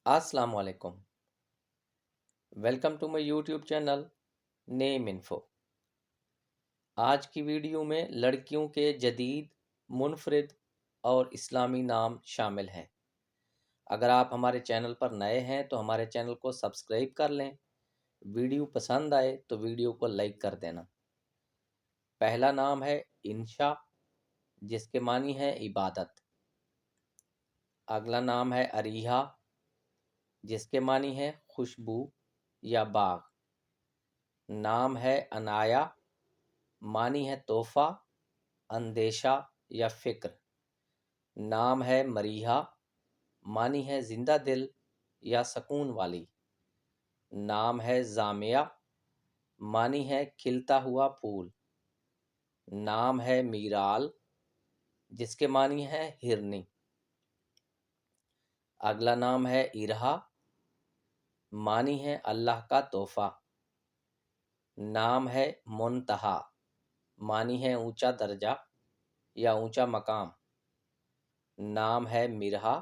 السلام علیکم، welcome to my YouTube channel name info. آج کی ویڈیو میں لڑکیوں کے جدید، منفرد اور اسلامی نام شامل ہیں۔ اگر آپ ہمارے چینل پر نئے ہیں تو ہمارے چینل کو سبسکرائب کر لیں۔ ویڈیو پسند آئے تو ویڈیو کو لائک کر دینا۔ پہلا نام ہے انشا، جس کے معنی ہے عبادت۔ اگلا نام ہے اریحا، جس کے معنی ہے خوشبو یا باغ۔ نام ہے عنایا، معنی ہے تحفہ، اندیشہ یا فکر۔ نام ہے مریحہ، معنی ہے زندہ دل یا سکون والی۔ نام ہے زامیہ، معنی ہے کھلتا ہوا پھول۔ نام ہے میرال، جس کے معنی ہے ہرنی۔ اگلا نام ہے ارہا، معنی ہے اللہ کا تحفہ۔ نام ہے منتہا، معنی ہے اونچا درجہ یا اونچا مقام۔ نام ہے مرہا،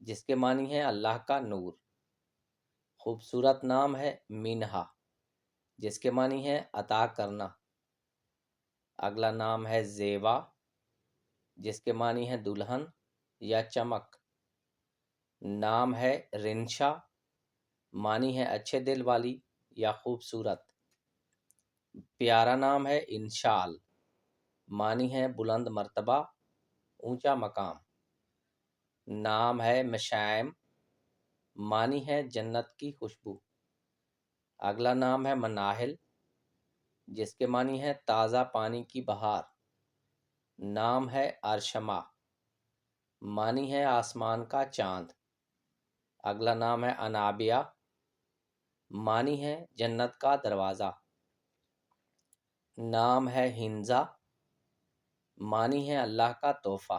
جس کے معنی ہے اللہ کا نور۔ خوبصورت نام ہے منہا، جس کے معنی ہے عطا کرنا۔ اگلا نام ہے زیوا، جس کے معنی ہے دلہن یا چمک۔ نام ہے رنشا، معنی ہے اچھے دل والی یا خوبصورت۔ پیارا نام ہے انشال، معنی ہے بلند مرتبہ، اونچا مقام۔ نام ہے مشائم، معنی ہے جنت کی خوشبو۔ اگلا نام ہے مناہل، جس کے معنی ہے تازہ پانی کی بہار۔ نام ہے ارشما، معنی ہے آسمان کا چاند۔ اگلا نام ہے انابیہ، معنی ہے جنت کا دروازہ۔ نام ہے ہنزا، معنی ہے اللہ کا تحفہ۔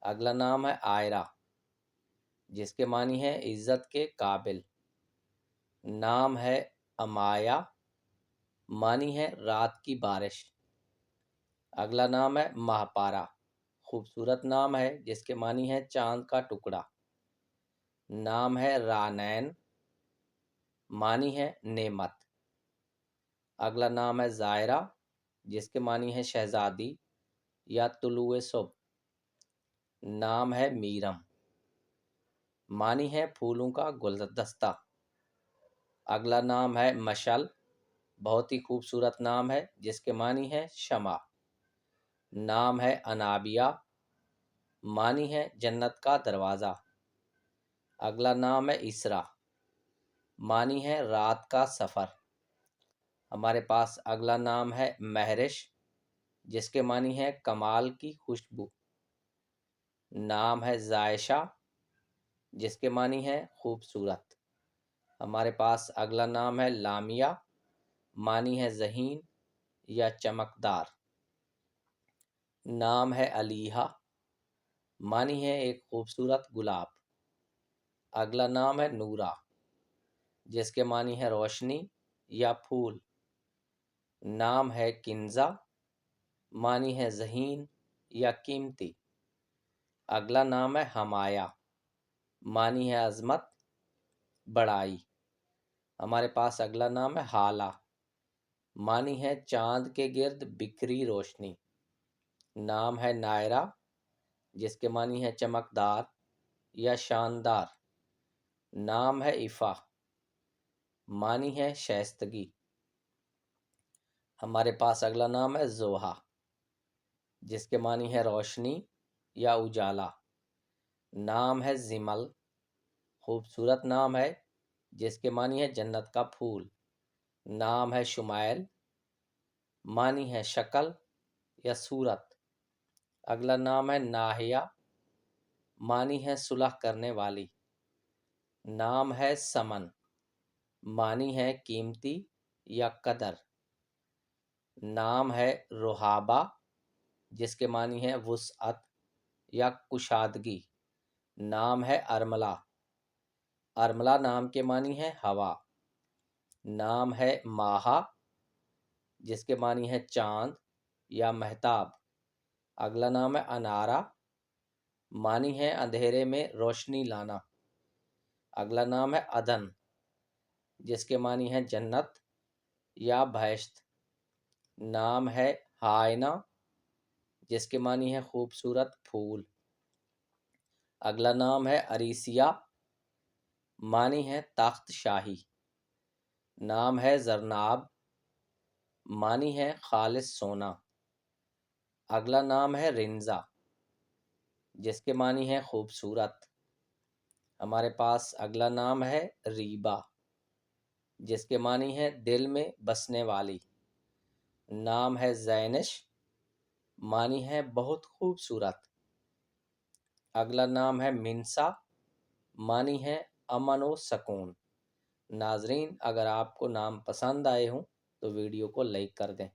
اگلا نام ہے آئرہ، جس کے معنی ہے عزت کے قابل۔ نام ہے امایا، معنی ہے رات کی بارش۔ اگلا نام ہے مہپارا، خوبصورت نام ہے جس کے معنی ہے چاند کا ٹکڑا۔ نام ہے رانین، معنی ہے نعمت۔ اگلا نام ہے زائرہ، جس کے معنی ہے شہزادی یا طلوع صبح۔ نام ہے میرم، معنی ہے پھولوں کا گلدستہ۔ اگلا نام ہے مشل، بہت ہی خوبصورت نام ہے جس کے معنی ہے شمع۔ نام ہے انابیہ، معنی ہے جنت کا دروازہ۔ اگلا نام ہے اسرا، معنی ہے رات کا سفر۔ ہمارے پاس اگلا نام ہے مہرش، جس کے معنی ہے کمال کی خوشبو۔ نام ہے زائشہ، جس کے معنی ہے خوبصورت۔ ہمارے پاس اگلا نام ہے لامیہ، معنی ہے ذہین یا چمکدار۔ نام ہے علیحہ، معنی ہے ایک خوبصورت گلاب۔ اگلا نام ہے نورا، جس کے معنی ہے روشنی یا پھول۔ نام ہے کنزا، معنی ہے ذہین یا قیمتی۔ اگلا نام ہے ہمایا، معنی ہے عظمت، بڑائی۔ ہمارے پاس اگلا نام ہے حالہ، معنی ہے چاند کے گرد بکھری روشنی۔ نام ہے نائرہ، جس کے معنی ہے چمکدار یا شاندار۔ نام ہے عفا، معنی ہے شائستگی۔ ہمارے پاس اگلا نام ہے زوہا، جس کے معنی ہے روشنی یا اجالا۔ نام ہے زمل، خوبصورت نام ہے جس کے معنی ہے جنت کا پھول۔ نام ہے شمائل، معنی ہے شکل یا صورت۔ اگلا نام ہے ناہیہ، معنی ہے صلح کرنے والی۔ نام ہے سمن، معنی ہے قیمتی یا قدر۔ نام ہے رحابہ، جس کے معنی ہے وسعت یا کشادگی۔ نام ہے ارملہ، ارملہ نام کے معنی ہے ہوا۔ نام ہے ماہا، جس کے معنی ہے چاند یا مہتاب۔ اگلا نام ہے انارہ، معنی ہے اندھیرے میں روشنی لانا۔ اگلا نام ہے ادن، جس کے معنی ہے جنت یا بہشت۔ نام ہے ہائنا، جس کے معنی ہے خوبصورت پھول۔ اگلا نام ہے اریسیا، معنی ہے تخت شاہی۔ نام ہے زرناب، معنی ہے خالص سونا۔ اگلا نام ہے رنزا، جس کے معنی ہے خوبصورت۔ ہمارے پاس اگلا نام ہے ریبا، جس کے معنی ہے دل میں بسنے والی۔ نام ہے زینش، معنی ہے بہت خوبصورت۔ اگلا نام ہے منسا، معنی ہے امن و سکون۔ ناظرین، اگر آپ کو نام پسند آئے ہوں تو ویڈیو کو لائک کر دیں۔